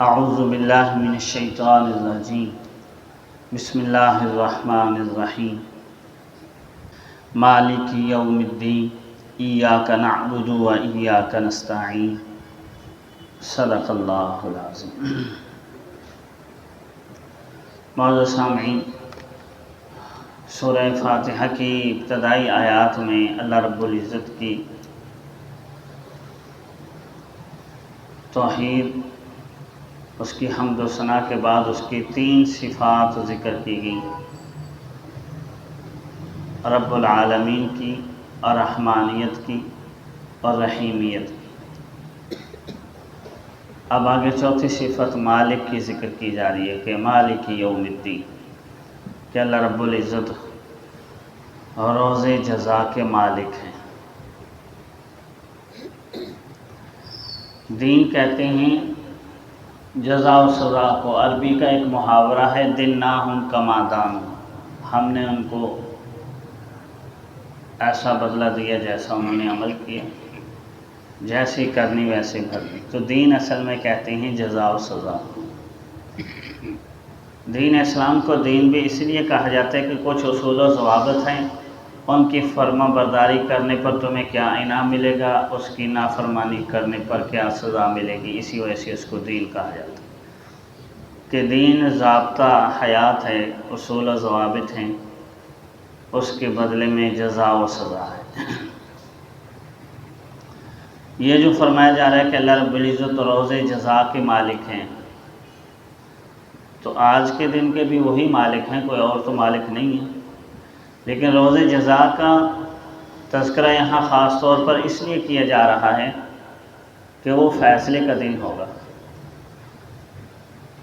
اعوذ باللہ من الشیطان الرجیم بسم اللہ الرحمن الرحیم مالک یوم الدین ایاک نعبد و ایاک نستعین صدق اللہ العظیم۔ معزز سامعین، سورہ فاتحہ کی ابتدائی آیات میں اللہ رب العزت کی توحید، اس کی حمد و ثنا کے بعد اس کی 3 صفات ذکر کی گئی، رب العالمین کی اور رحمانیت کی اور رحیمیت کی۔ اب آگے چوتھی صفت مالک کی ذکر کی جا رہی ہے کہ مالک یوم الدین، کہ اللہ رب العزت روز جزا کے مالک ہیں۔ دین کہتے ہیں جزا و سزا کو، عربی کا ایک محاورہ ہے دن نہ ہم کما دان، ہم نے ان کو ایسا بدلہ دیا جیسا انہوں نے عمل کیا، جیسی کرنی ویسے بھرنی۔ تو دین اصل میں کہتے ہیں جزا و سزا۔ دین اسلام کو دین بھی اس لیے کہا جاتا ہے کہ کچھ اصول و ضوابط ہیں، ان کی فرما برداری کرنے پر تمہیں کیا انعام ملے گا، اس کی نافرمانی کرنے پر کیا سزا ملے گی، اسی وجہ سے اس کو دین کہا جاتا ہے کہ دین ضابطہ حیات ہے، اصول و ضوابط ہیں، اس کے بدلے میں جزا و سزا ہے۔ یہ جو فرمایا جا رہا ہے کہ اللہ رب العزت روز جزا کے مالک ہیں، تو آج کے دن کے بھی وہی مالک ہیں، کوئی اور تو مالک نہیں ہے، لیکن روز جزا کا تذکرہ یہاں خاص طور پر اس لیے کیا جا رہا ہے کہ وہ فیصلے کا دن ہوگا۔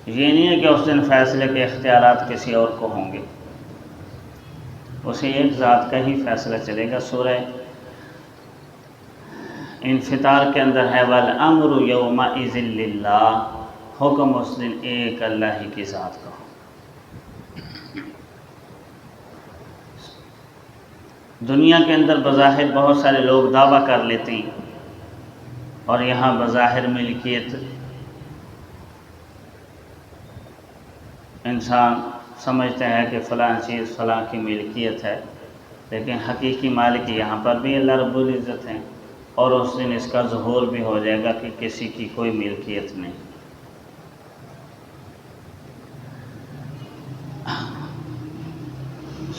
یہ نہیں ہے کہ اس دن فیصلے کے اختیارات کسی اور کو ہوں گے، اسے ایک ذات کا ہی فیصلہ چلے گا۔ سورہ انفطار کے اندر ہے وَالْأَمْرُ يَوْمَئِذٍ لِلَّهِ، حکم اس دن ایک اللہ ہی کی ذات کا ہو۔ دنیا کے اندر بظاہر بہت سارے لوگ دعویٰ کر لیتے ہیں، اور یہاں بظاہر ملکیت انسان سمجھتا ہے کہ فلاں چیز فلاں کی ملکیت ہے، لیکن حقیقی مالک یہاں پر بھی اللہ رب العزت ہیں، اور اس دن اس کا ظہور بھی ہو جائے گا کہ کسی کی کوئی ملکیت نہیں۔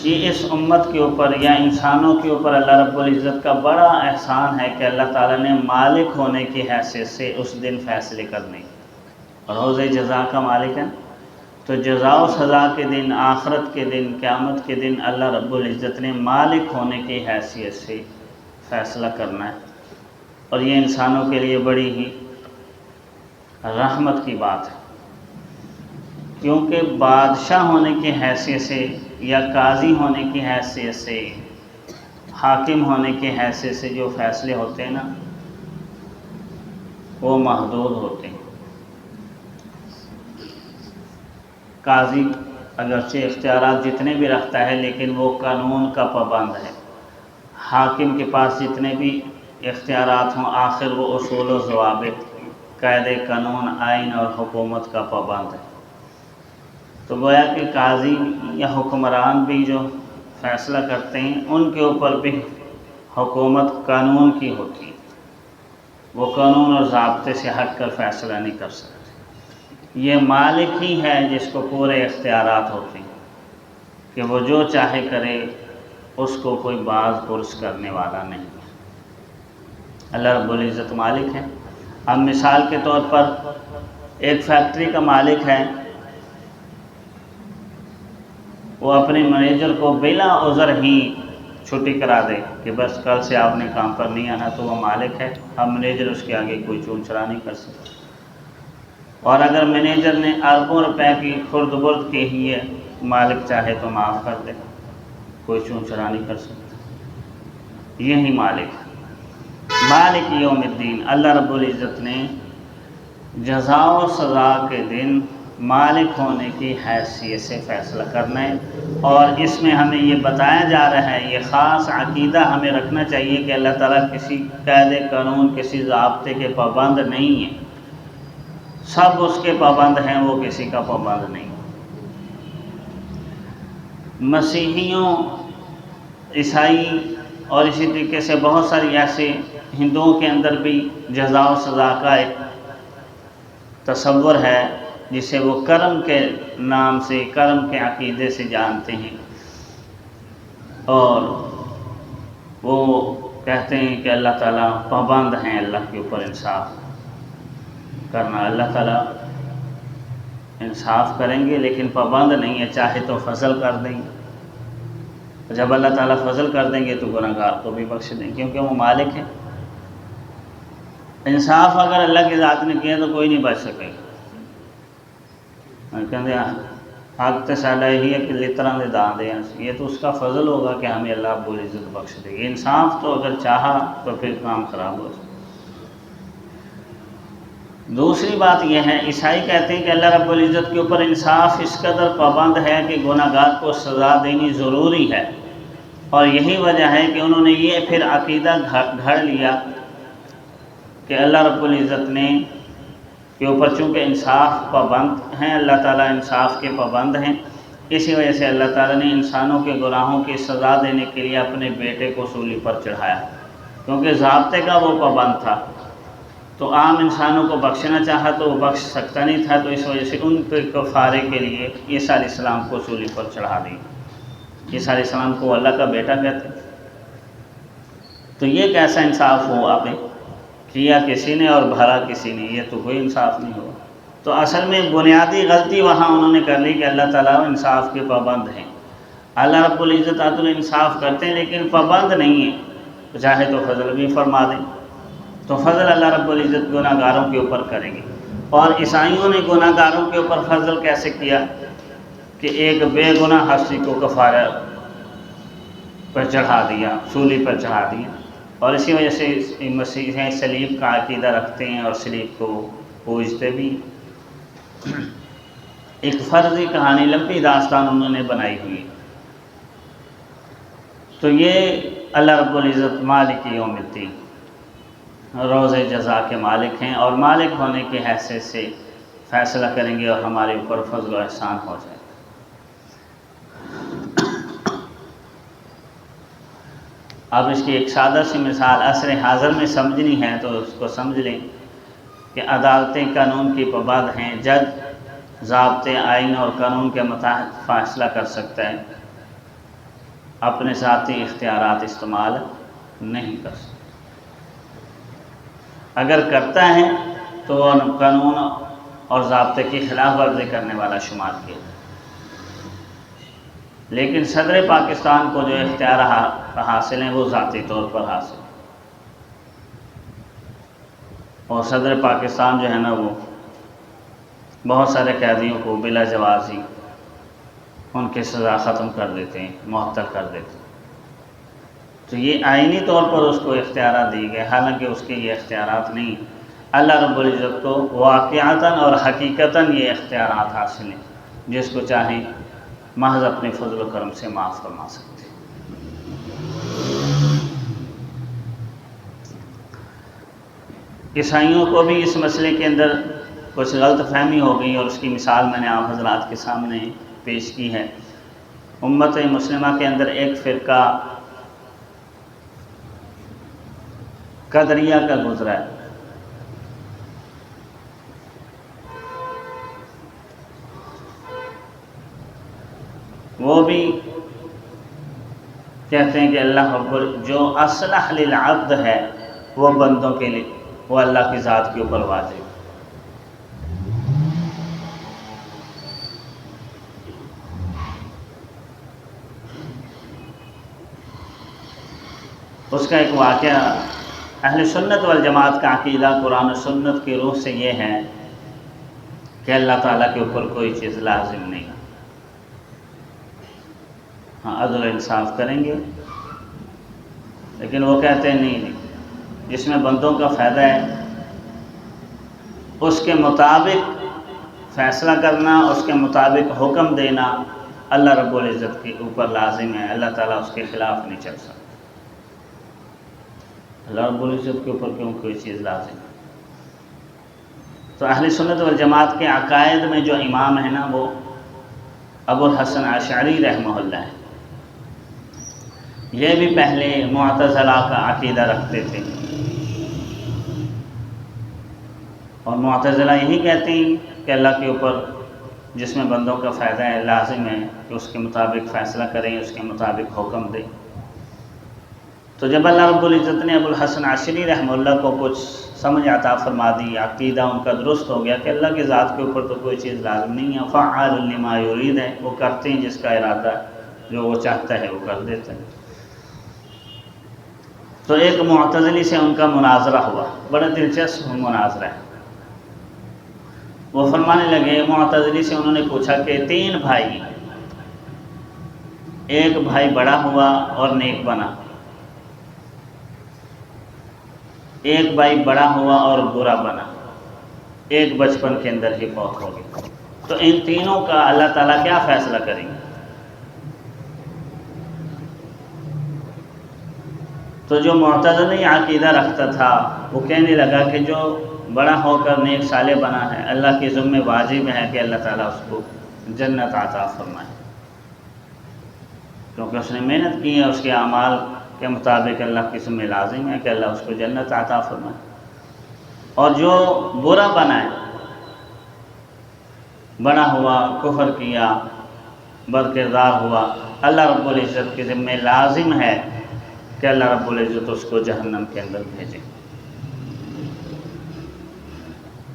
یہ اس امت کے اوپر یا انسانوں کے اوپر اللہ رب العزت کا بڑا احسان ہے کہ اللہ تعالیٰ نے مالک ہونے کی حیثیت سے اس دن فیصلے کرنے، روز جزا کا مالک ہے، تو جزا و سزا کے دن، آخرت کے دن، قیامت کے دن اللہ رب العزت نے مالک ہونے کی حیثیت سے فیصلہ کرنا ہے، اور یہ انسانوں کے لیے بڑی ہی رحمت کی بات ہے، کیونکہ بادشاہ ہونے کی حیثیت سے یا قاضی ہونے کی حیثیت سے، حاکم ہونے کی حیثیت سے جو فیصلے ہوتے ہیں نا، وہ محدود ہوتے ہیں۔ قاضی اگرچہ اختیارات جتنے بھی رکھتا ہے، لیکن وہ قانون کا پابند ہے۔ حاکم کے پاس جتنے بھی اختیارات ہوں، آخر وہ اصول و ضوابط، قاعدے قانون، آئین اور حکومت کا پابند ہے۔ تو گویا کہ قاضی یا حکمران بھی جو فیصلہ کرتے ہیں، ان کے اوپر بھی حکومت قانون کی ہوتی ہے، وہ قانون اور ضابطے سے ہٹ کر فیصلہ نہیں کر سکتے۔ یہ مالک ہی ہے جس کو پورے اختیارات ہوتے ہیں کہ وہ جو چاہے کرے، اس کو کوئی باز پرس کرنے والا نہیں۔ اللہ رب العزت مالک ہے۔ اب مثال کے طور پر ایک فیکٹری کا مالک ہے، وہ اپنے مینیجر کو بلا عذر ہی چھٹی کرا دے کہ بس کل سے آپ نے کام پر نہیں آنا، تو وہ مالک ہے۔ اب مینیجر اس کے آگے کوئی چون چرا نہیں کر سکتا، اور اگر مینیجر نے اربوں روپے کی خرد برد کی ہی ہے، مالک چاہے تو معاف کر دے، کوئی چون چرا نہیں کر سکتا۔ یہی مالک ہے، مالک یوم الدین۔ اللہ رب العزت نے جزا و سزا کے دن مالک ہونے کی حیثیت سے فیصلہ کرنا ہے، اور اس میں ہمیں یہ بتایا جا رہا ہے، یہ خاص عقیدہ ہمیں رکھنا چاہیے کہ اللہ تعالیٰ کسی قاعدے قانون، کسی ضابطے کے پابند نہیں ہے۔ سب اس کے پابند ہیں، وہ کسی کا پابند نہیں۔ مسیحیوں، عیسائی اور اسی طریقے سے بہت ساری ایسے ہندوؤں کے اندر بھی جزا و سزا کا ایک تصور ہے جسے وہ کرم کے نام سے، کرم کے عقیدے سے جانتے ہیں، اور وہ کہتے ہیں کہ اللہ تعالیٰ پابند ہیں اللہ کے اوپر انصاف کرنا۔ اللہ تعالیٰ انصاف کریں گے لیکن پابند نہیں ہے، چاہے تو فضل کر دیں گے۔ جب اللہ تعالیٰ فضل کر دیں گے تو گنہگار کو بھی بخش دیں گے، کیونکہ وہ مالک ہے۔ انصاف اگر اللہ کی ذات نے کیا تو کوئی نہیں بچ سکے گا۔ کہتے ہیں حق تے ساڈا یہی ہے کہ لطراں دے دان دے، یہ تو اس کا فضل ہوگا کہ ہمیں اللہ رب العزت بخش دے گی۔ انصاف تو اگر چاہا تو پھر کام خراب ہو جائے۔ دوسری بات یہ ہے، عیسائی کہتے ہیں کہ اللہ رب العزت کے اوپر انصاف اس قدر پابند ہے کہ گناہ گار کو سزا دینی ضروری ہے، اور یہی وجہ ہے کہ انہوں نے یہ پھر عقیدہ گھڑ لیا کہ اللہ رب العزت نے کے اوپر چونکہ انصاف پابند ہیں، اللہ تعالیٰ انصاف کے پابند ہیں، اسی وجہ سے اللہ تعالیٰ نے انسانوں کے گناہوں کی سزا دینے کے لیے اپنے بیٹے کو سولی پر چڑھایا، کیونکہ ضابطے کا وہ پابند تھا۔ تو عام انسانوں کو بخشنا چاہا تو وہ بخش سکتا نہیں تھا، تو اس وجہ سے ان کے کفارے کے لیے عیسیٰ علیہ السلام کو سولی پر چڑھا دی۔ عیسیٰ علیہ السلام کو اللہ کا بیٹا کہتے ہیں۔ تو یہ کیسا انصاف ہوا آپ نے؟ کیا کسی نے اور بھرا کسی نے، یہ تو کوئی انصاف نہیں ہوا۔ تو اصل میں بنیادی غلطی وہاں انہوں نے کر لی کہ اللہ تعالیٰ انصاف کے پابند ہیں۔ اللہ رب العزت عدل انصاف کرتے ہیں لیکن پابند نہیں ہیں، تو چاہے تو فضل بھی فرما دیں، تو فضل اللہ رب العزت گناہ گاروں کے اوپر کریں گے۔ اور عیسائیوں نے گناہ گاروں کے اوپر فضل کیسے کیا کہ ایک بے گناہ ہستی کو کفارہ پر چڑھا دیا، سولی پر چڑھا دیا، اور اسی وجہ سے مسیحی صلیب کا عقیدہ رکھتے ہیں اور صلیب کو پوجتے بھی۔ ایک فرضی کہانی، لمبی داستان انہوں نے بنائی ہوئی۔ تو یہ اللہ رب العزت مالک یوم الدین، روز جزا کے مالک ہیں، اور مالک ہونے کی حیثیت سے فیصلہ کریں گے اور ہمارے اوپر فضل و احسان ہو جائے۔ اب اس کی ایک سادہ سی مثال عصر حاضر میں سمجھنی ہے تو اس کو سمجھ لیں کہ عدالتیں قانون کی پابند ہیں، جج ضابطے، آئین اور قانون کے مطابق فیصلہ کر سکتا ہے، اپنے ذاتی اختیارات استعمال نہیں کر سکتا۔ اگر کرتا ہے تو وہ قانون اور ضابطے کی خلاف ورزی کرنے والا شمار کیا جائے۔ لیکن صدر پاکستان کو جو اختیار حاصل ہیں وہ ذاتی طور پر حاصل، اور صدر پاکستان جو ہے نا وہ بہت سارے قیدیوں کو بلا جوازی ان کی سزا ختم کر دیتے ہیں، معطل کر دیتے ہیں۔ تو یہ آئینی طور پر اس کو اختیارات دی گئے، حالانکہ اس کے یہ اختیارات نہیں۔ اللہ رب العزت کو واقعتاً اور حقیقتاً یہ اختیارات حاصل ہیں، جس کو چاہیں محض اپنے فضل و کرم سے معاف فرما سکتے ہیں۔ عیسائیوں کو بھی اس مسئلے کے اندر کچھ غلط فہمی ہو گئی، اور اس کی مثال میں نے آپ حضرات کے سامنے پیش کی ہے۔ امت مسلمہ کے اندر ایک فرقہ قدریہ کا گزرا ہے۔ وہ بھی کہتے ہیں کہ اللہ جو اصلح للعبد ہے وہ بندوں کے لیے، وہ اللہ کی ذات کے اوپر واجب۔ اس کا ایک واقعہ، اہل سنت والجماعت کا عقیدہ قرآن و سنت کی روح سے یہ ہے کہ اللہ تعالیٰ کے اوپر کوئی چیز لازم نہیں۔ ہاں عدل و انصاف کریں گے، لیکن وہ کہتے ہیں نہیں، جس میں بندوں کا فائدہ ہے اس کے مطابق فیصلہ کرنا، اس کے مطابق حکم دینا اللہ رب العزت کے اوپر لازم ہے۔ اللہ تعالیٰ اس کے خلاف نہیں چل سکتا۔ اللہ رب العزت کے اوپر کیوں کوئی چیز لازم ہے؟ تو اہل سنت والجماعت کے عقائد میں جو امام ہے نا وہ ابو الحسن اشعری رحمہ اللہ ہے. یہ بھی پہلے معتزلہ کا عقیدہ رکھتے تھے، اور معتزلہ یہی کہتے ہیں کہ اللہ کے اوپر جس میں بندوں کا فائدہ ہے لازم ہے کہ اس کے مطابق فیصلہ کریں، اس کے مطابق حکم دیں. تو جب اللہ رب العزت نے ابو الحسن اشعری رحمہ اللہ کو کچھ سمجھ عطا فرما دی، عقیدہ ان کا درست ہو گیا کہ اللہ کی ذات کے اوپر تو کوئی چیز لازم نہیں ہے، فعال لما یرید ہے، وہ کرتے ہیں جس کا ارادہ جو وہ چاہتا ہے وہ کر دیتا ہے. تو ایک معتزلی سے ان کا مناظرہ ہوا، بڑا دلچسپ مناظرہ ہے. وہ فرمانے لگے، معتزلی سے انہوں نے پوچھا کہ 3 بھائی، ایک بھائی بڑا ہوا اور نیک بنا، ایک بھائی بڑا ہوا اور برا بنا، ایک بچپن کے اندر ہی فوت ہو گیا، تو ان تینوں کا اللہ تعالیٰ کیا فیصلہ کریں گے؟ تو جو معتزلی عقیدہ رکھتا تھا وہ کہنے لگا کہ جو بڑا ہو کر نیک صالح بنا ہے، اللہ کے ذمہ واجب ہے کہ اللہ تعالیٰ اس کو جنت عطا فرمائے، کیونکہ اس نے محنت کی ہے، اس کے اعمال کے مطابق اللہ کے ذمہ لازم ہے کہ اللہ اس کو جنت عطا فرمائے. اور جو برا بنا ہے، بڑا ہوا، کفر کیا، بد کردار ہوا، اللہ رب العزت کے ذمہ لازم ہے کہ اللہ رب العزت اس کو جہنم کے اندر بھیجے.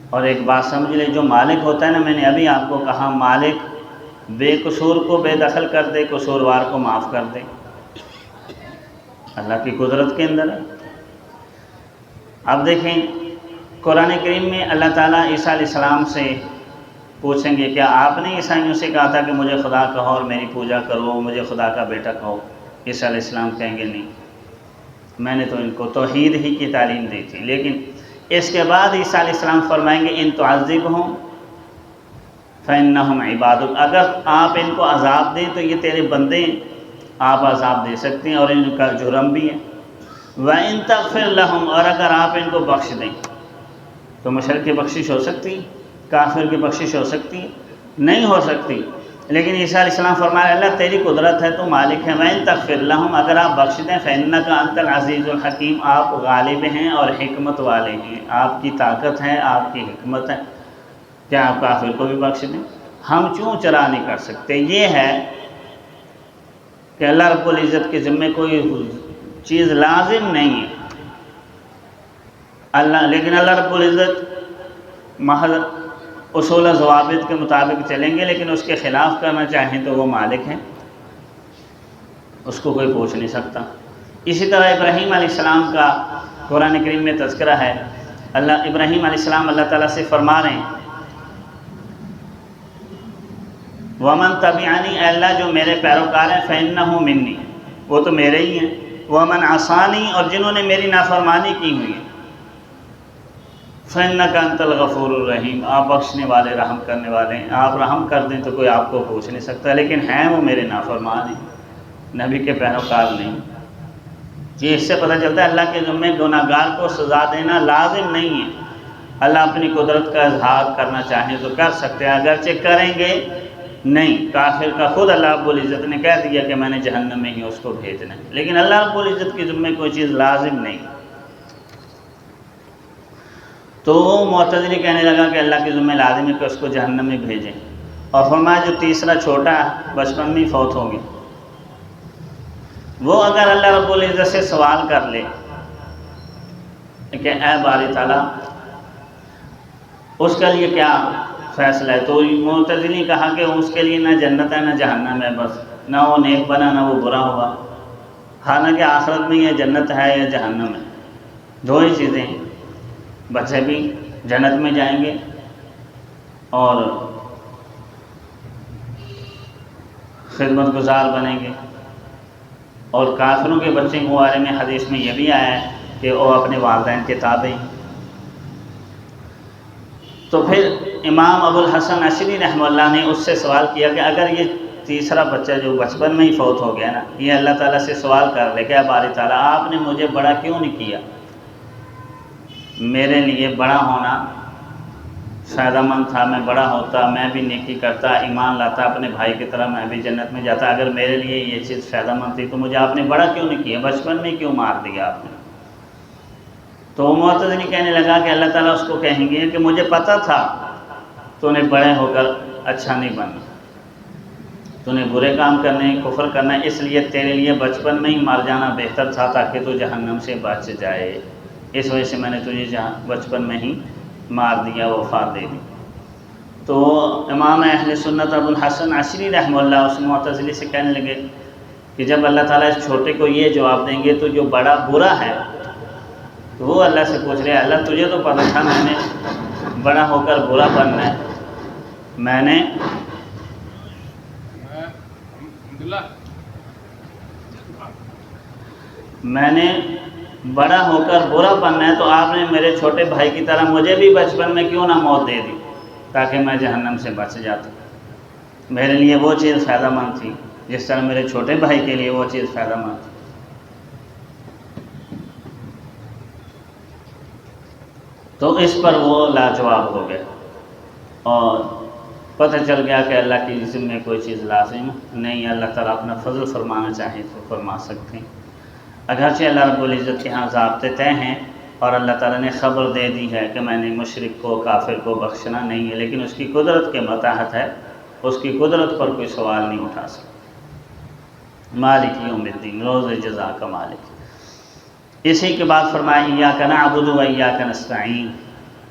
اور ایک بات سمجھ لیں، جو مالک ہوتا ہے نا، میں نے ابھی آپ کو کہا مالک بے قصور کو بے دخل کر دے، قصوروار کو معاف کر دے، اللہ کی قدرت کے اندر ہے. اب دیکھیں قرآن کریم میں اللہ تعالیٰ عیسیٰ علیہ السلام سے پوچھیں گے کیا آپ نے عیسائیوں سے کہا تھا کہ مجھے خدا کہو اور میری پوجا کرو، مجھے خدا کا بیٹا کہو؟ عیسیٰ علیہ السلام کہیں گے نہیں، میں نے تو ان کو توحید ہی کی تعلیم دی تھی. لیکن اس کے بعد عیسیٰ علیہ السلام فرمائیں گے ان تعذبہم فإنہم عبادک، اگر آپ ان کو عذاب دیں تو یہ تیرے بندے ہیں، آپ عذاب دے سکتے ہیں اور ان کا جرم بھی ہے. وَإِن تَغْفِرْ لَهُمْ، اور اگر آپ ان کو بخش دیں تو مشرک کی بخشش ہو سکتی، کافر کی بخشش ہو سکتی؟ نہیں ہو سکتی. لیکن عیسیٰ علیہ السلام فرمایا اللہ تیری قدرت ہے، تو مالک ہے. وَإِن تَغْفِرْ لَهُمْ، اگر آپ بخش دیں فَإِنَّكَ أَنْتَ الْعَزِيزُ الْحَكِيمُ، آپ غالب ہیں اور حکمت والے ہیں، آپ کی طاقت ہے، آپ کی حکمت ہے، کیا آپ کافر کو بھی بخش دیں؟ ہم چوں چرا نہیں کر سکتے. یہ ہے کہ اللہ رب العزت کے ذمے کوئی چیز لازم نہیں ہے، لیکن اللہ رب العزت محض اصول و ضوابط کے مطابق چلیں گے، لیکن اس کے خلاف کرنا چاہیں تو وہ مالک ہیں، اس کو کوئی پوچھ نہیں سکتا. اسی طرح ابراہیم علیہ السلام کا قرآن کریم میں تذکرہ ہے. ابراہیم علیہ السلام اللہ تعالیٰ سے فرما رہے ہیں وَمَن تَبِعَنِي، اے اللہ جو میرے پیروکار ہیں، فَإِنَّهُ مِنِّي، وہ تو میرے ہی ہیں. وَمَنْ عَصَانِي، اور جنہوں نے میری نافرمانی کی ہوئی ہے، فَإِنَّكَ أَنْتَ الْغَفُورُ الرَّحِيمُ، آپ بخشنے والے، رحم کرنے والے ہیں، آپ رحم کر دیں تو کوئی آپ کو پوچھ نہیں سکتا. لیکن ہیں وہ میرے نافرمان ہیں، نبی کے پیروکار نہیں. یہ اس سے پتہ چلتا ہے اللہ کے ذمے گناہ گار کو سزا دینا لازم نہیں ہے. اللہ اپنی قدرت کا اظہار کرنا چاہیں تو کر سکتے ہیں، اگرچہ کریں گے نہیں. کافر کا خود اللہ رب العزت نے کہہ دیا کہ میں نے جہنم میں ہی اس کو بھیجنا ہے، لیکن اللہ رب العزت کے ذمے کوئی چیز لازم نہیں. تو معتزلی کہنے لگا کہ اللہ کے ذمہ لازم ہے کہ اس کو جہنم میں بھیجیں. اور فرمایا جو تیسرا چھوٹا بچپن میں ہی فوت ہو گیا، وہ اگر اللہ رب العزت سے سوال کر لے کہ اے باری تعالیٰ اس کے لیے کیا فیصلہ ہے، تو معتزلی کہا کہ اس کے لیے نہ جنت ہے نہ جہنم ہے، بس نہ وہ نیک بنا نہ وہ برا ہوا. حالانکہ آخرت میں یہ جنت ہے یا جہنم ہے، دو ہی چیزیں ہیں. بچے بھی جنت میں جائیں گے اور خدمت گزار بنیں گے. اور کافروں کے بچے کے بارے میں حدیث میں یہ بھی آیا ہے کہ وہ اپنے والدین کے تابع ہیں. تو پھر امام ابو الحسن اشعری رحمہ اللہ نے اس سے سوال کیا کہ اگر یہ تیسرا بچہ جو بچپن میں ہی فوت ہو گیا نا، یہ اللہ تعالیٰ سے سوال کر لے کہ باری تعالیٰ آپ نے مجھے بڑا کیوں نہیں کیا، میرے لیے بڑا ہونا فائدہ مند تھا، میں بڑا ہوتا، میں بھی نیکی کرتا، ایمان لاتا اپنے بھائی کی طرح، میں بھی جنت میں جاتا۔ اگر میرے لیے یہ چیز فائدہ مند تھی تو مجھے آپ نے بڑا کیوں نہیں کیا، بچپن میں کیوں مار دیا آپ نے؟ تو معتزلی کہنے لگا کہ اللہ تعالیٰ اس کو کہیں گے کہ مجھے پتہ تھا تو نے بڑے ہو کر اچھا نہیں بننا، تو نے برے کام کرنے، کفر کرنا، اس لیے تیرے لیے بچپن میں ہی مر جانا بہتر تھا تاکہ تو جہنم سے بچ جائے، اس وجہ سے میں نے تجھے بچپن میں ہی مار دیا، وفات دے دی۔ تو امام اہل سنت ابو الحسن عشری رحمہ اللہ اس معتزلی سے کہنے لگے کہ جب اللہ تعالیٰ اس چھوٹے کو یہ جواب دیں گے تو جو بڑا برا ہے تو وہ اللہ سے پوچھ رہے ہیں، اللہ تجھے تو پتہ تھا میں نے بڑا ہو کر برا بننا ہے، میں نے بڑا ہو کر برا بننا ہے، تو آپ نے میرے چھوٹے بھائی کی طرح مجھے بھی بچپن میں کیوں نہ موت دے دی تاکہ میں جہنم سے بچ جاتا، میرے لیے وہ چیز فائدہ مند تھی جس طرح میرے چھوٹے بھائی کے لیے وہ چیز فائدہ مند تھی۔ تو اس پر وہ لاجواب ہو گئے اور پتہ چل گیا کہ اللہ کی جسم میں کوئی چیز لازم نہیں، اللہ تعالیٰ اپنا فضل فرمانا چاہے تو فرما سکتے ہیں، اگرچہ اللہ رب العزت کے ہاں ضابطے طے ہیں اور اللہ تعالیٰ نے خبر دے دی ہے کہ میں نے مشرک کو، کافر کو بخشنا نہیں ہے، لیکن اس کی قدرت کے متاحت ہے، اس کی قدرت پر کوئی سوال نہیں اٹھا سکتا۔ مالک یوم الدین، روز جزا کا مالک۔ اسی کے بعد فرمایا ایاک نعبد و ایاک نستعین،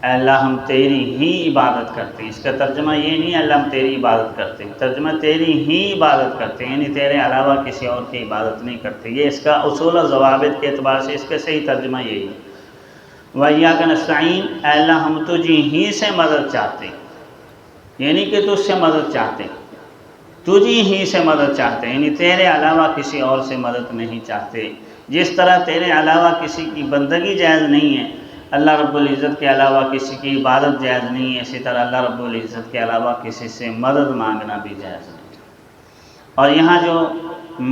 اے اللہ ہم تیری ہی عبادت کرتے ہیں۔ اس کا ترجمہ یہ نہیں ہے اللہ ہم تیری عبادت کرتے ہیں، ترجمہ تیری ہی عبادت کرتے ہیں، یعنی تیرے علاوہ کسی اور کی عبادت نہیں کرتے۔ یہ اس کا اصول و ضوابط کے اعتبار سے اس کا صحیح ترجمہ یہی ہے۔ وَإِيَّاكَ نَسْتَعِينُ، اے اللہ ہم تجھ ہی سے مدد چاہتے ہیں، یعنی کہ تجھ سے مدد چاہتے ہیں، تجھ ہی سے مدد چاہتے ہیں، یعنی تیرے علاوہ کسی اور سے مدد نہیں چاہتے۔ جس طرح تیرے علاوہ کسی کی بندگی جائز نہیں ہے، اللہ رب العزت کے علاوہ کسی کی عبادت جائز نہیں ہے، اسی طرح اللہ رب العزت کے علاوہ کسی سے مدد مانگنا بھی جائز نہیں۔ اور یہاں جو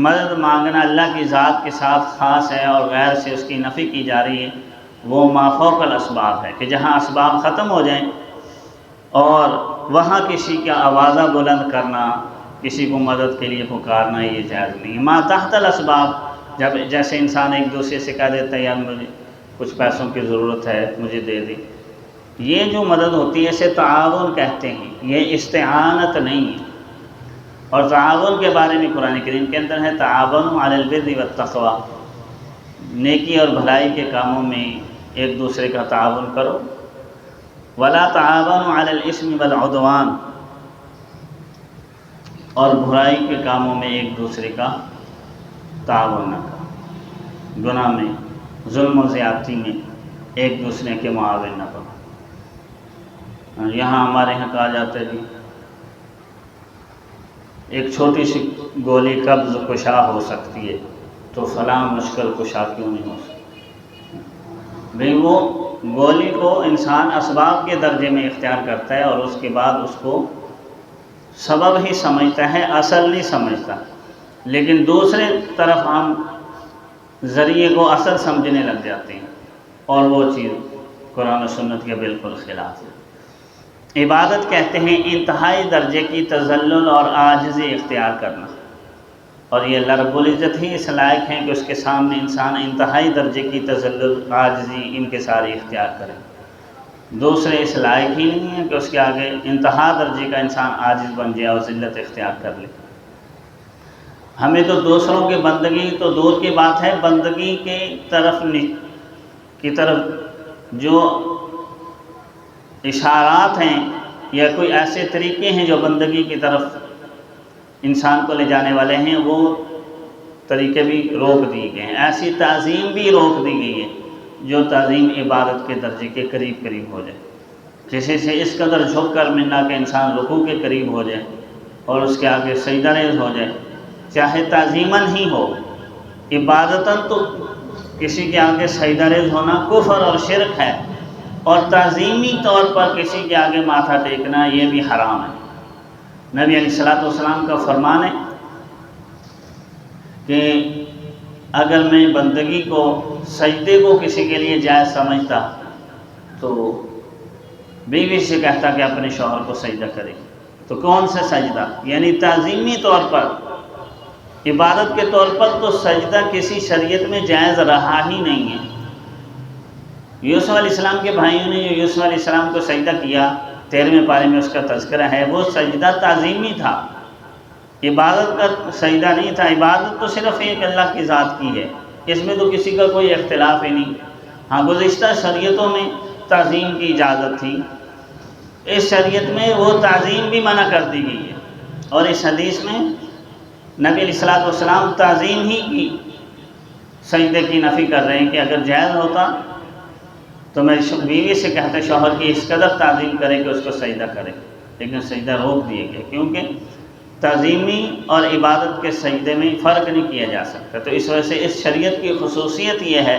مدد مانگنا اللہ کی ذات کے ساتھ خاص ہے اور غیر سے اس کی نفی کی جا رہی ہے، وہ ما فوق الاسباب ہے کہ جہاں اسباب ختم ہو جائیں اور وہاں کسی کا آوازہ بلند کرنا، کسی کو مدد کے لیے پکارنا، یہ جائز نہیں۔ ما تحت الاسباب، جب جیسے انسان ایک دوسرے سے کہہ دیتا ہے یار مجھے کچھ پیسوں کی ضرورت ہے مجھے دے دے، یہ جو مدد ہوتی ہے اسے تعاون کہتے ہیں، یہ استعانت نہیں ہے۔ اور تعاون کے بارے میں قرآن کریم کے اندر ہے تعاونوا علی البر والتقوی، نیکی اور بھلائی کے کاموں میں ایک دوسرے کا تعاون کرو، ولا تعاونوا علی الاثم والعدوان، اور برائی کے کاموں میں ایک دوسرے کا تعاون نہ کرو، گناہ میں، ظلم و زیادتی میں ایک دوسرے کے معاون نہ کرو۔ یہاں ہمارے یہاں کہا جاتا ہے جی ایک چھوٹی سی گولی قبض کشا ہو سکتی ہے تو فلاں مشکل کشا کیوں نہیں ہو سکتی؟ بھئی وہ گولی کو انسان اسباب کے درجے میں اختیار کرتا ہے اور اس کے بعد اس کو سبب ہی سمجھتا ہے، اصل نہیں سمجھتا، لیکن دوسرے طرف ہم ذریعے کو اصل سمجھنے لگ جاتے ہیں اور وہ چیز قرآن و سنت کے بالکل خلاف ہے۔ عبادت کہتے ہیں انتہائی درجے کی تذلل اور عاجزی اختیار کرنا، اور یہ اللہ رب العزت ہی اس لائق ہیں کہ اس کے سامنے انسان انتہائی درجے کی تذلل، عاجزی، انکساری اختیار کرے۔ دوسرے اس لائق ہی نہیں ہیں کہ اس کے آگے انتہا درجے کا انسان عاجز بن جائے اور ذلت اختیار کر لے۔ ہمیں تو دوسروں کی بندگی تو دور کی بات ہے، بندگی کی طرف جو اشارات ہیں یا کوئی ایسے طریقے ہیں جو بندگی کی طرف انسان کو لے جانے والے ہیں، وہ طریقے بھی روک دیے گئے ہیں۔ ایسی تعظیم بھی روک دی گئی ہے جو تعظیم عبادت کے درجے کے قریب ہو جائے، کسی سے اس قدر جھک کر ملنا کہ انسان رکوع کے قریب ہو جائے اور اس کے آگے سجدہ ریز ہو جائے، چاہے تعظیماً ہی ہو۔ عبادتاً تو کسی کے آگے سجدہ ریز ہونا کفر اور شرک ہے، اور تعظیمی طور پر کسی کے آگے ماتھا ٹیکنا یہ بھی حرام ہے۔ نبی علیہ السلام کا فرمان ہے کہ اگر میں بندگی کو، سجدے کو کسی کے لیے جائز سمجھتا تو بیوی سے کہتا کہ اپنے شوہر کو سجدہ کرے، تو کون سا سجدہ؟ یعنی تعظیمی طور پر، عبادت کے طور پر تو سجدہ کسی شریعت میں جائز رہا ہی نہیں ہے۔ یوسف علیہ السلام کے بھائیوں نے جو یوسف علیہ السلام کو سجدہ کیا، 13ویں پارے میں اس کا تذکرہ ہے، وہ سجدہ تعظیمی تھا، عبادت کا سجدہ نہیں تھا۔ عبادت تو صرف ایک اللہ کی ذات کی ہے، اس میں تو کسی کا کوئی اختلاف ہی نہیں۔ ہاں گزشتہ شریعتوں میں تعظیم کی اجازت تھی، اس شریعت میں وہ تعظیم بھی منع کر دی گئی ہے، اور اس حدیث میں نبی علیہ السلام تعظیم ہی کی سجدے کی نفی کر رہے ہیں کہ اگر جائز ہوتا تو میں بیوی سے کہتا شوہر کی اس قدر تعظیم کرے کہ اس کو سجدہ کرے، لیکن سجدہ روک دیے گئے، کیونکہ تعظیمی اور عبادت کے سجدے میں فرق نہیں کیا جا سکتا۔ تو اس وجہ سے اس شریعت کی خصوصیت یہ ہے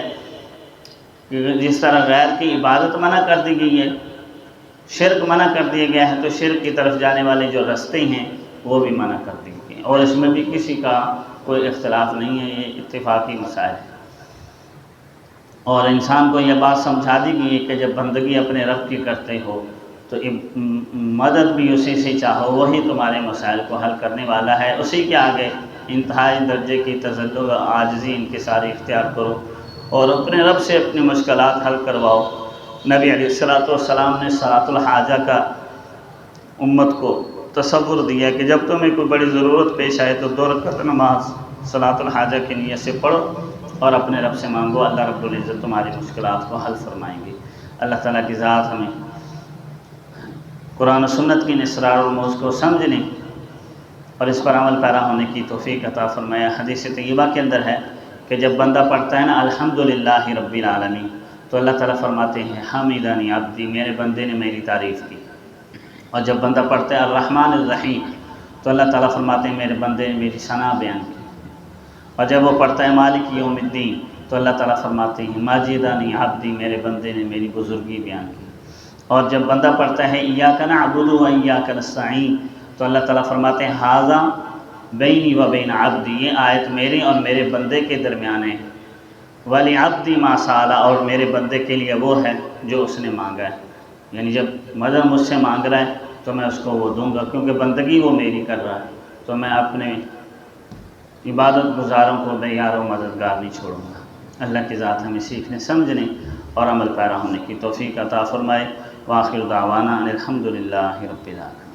کہ جس طرح غیر کی عبادت منع کر دی گئی ہے، شرک منع کر دیا گیا ہے، تو شرک کی طرف جانے والے جو رستے ہیں وہ بھی منع کر دیے گئے ہیں، اور اس میں بھی کسی کا کوئی اختلاف نہیں ہے، یہ اتفاقی مسائل ہے۔ اور انسان کو یہ بات سمجھا دی گئی ہے کہ جب بندگی اپنے رب کی کرتے ہو تو مدد بھی اسی سے چاہو، وہی تمہارے مسائل کو حل کرنے والا ہے، اسی کے آگے انتہائی درجے کی تذلل و عاجزی انکساری اختیار کرو اور اپنے رب سے اپنی مشکلات حل کرواؤ۔ نبی علیہ السلام نے صلاۃ الحاجہ کا امت کو تصور دیا کہ جب تمہیں کوئی بڑی ضرورت پیش آئے تو 2 رکعت نماز صلاۃ الحاجہ کی نیت سے پڑھو اور اپنے رب سے مانگو، اللہ رب العزت تمہاری مشکلات کو حل فرمائیں گے۔ اللہ تعالیٰ کی ذات ہمیں قرآن و سنت کی اسرار و رموز کو سمجھنے اور اس پر عمل پیرا ہونے کی توفیق عطا فرمایا۔ حدیث طیبہ کے اندر ہے کہ جب بندہ پڑھتا ہے نا الحمدللہ رب العالمین، تو اللہ تعالیٰ فرماتے ہیں حمیدنی عبدی، میرے بندے نے میری تعریف کی۔ اور جب بندہ پڑھتا ہے الرحمن الرحیم، تو اللہ تعالیٰ فرماتے ہیں میرے بندے نے میری ثنا بیان کی۔ اور جب وہ پڑھتا ہے مالک یوم الدین، تو اللہ تعالیٰ فرماتے ہیں ماجدنی عبدی، میرے بندے نے میری بزرگی بیان کی۔ اور جب بندہ پڑھتا ہے ایاک نعبد و ایاک نستعین، تو اللہ تعالیٰ فرماتے ہیں ھذا بینی و بین عبدی، یہ آیت میرے اور میرے بندے کے درمیان ہے، وَلِعَبْدِ مَا سَأَلَ، اور میرے بندے کے لیے وہ ہے جو اس نے مانگا ہے۔ یعنی جب مدد مجھ سے مانگ رہا ہے تو میں اس کو وہ دوں گا، کیونکہ بندگی وہ میری کر رہا ہے، تو میں اپنے عبادت گزاروں کو بے یار و مددگار نہیں چھوڑوں گا۔ اللہ کی ذات ہمیں سیکھنے، سمجھنے اور عمل پیرا ہونے کی توفیق عطا فرمائے۔ وآخر دعوانا ان الحمد للہ رب العالمین۔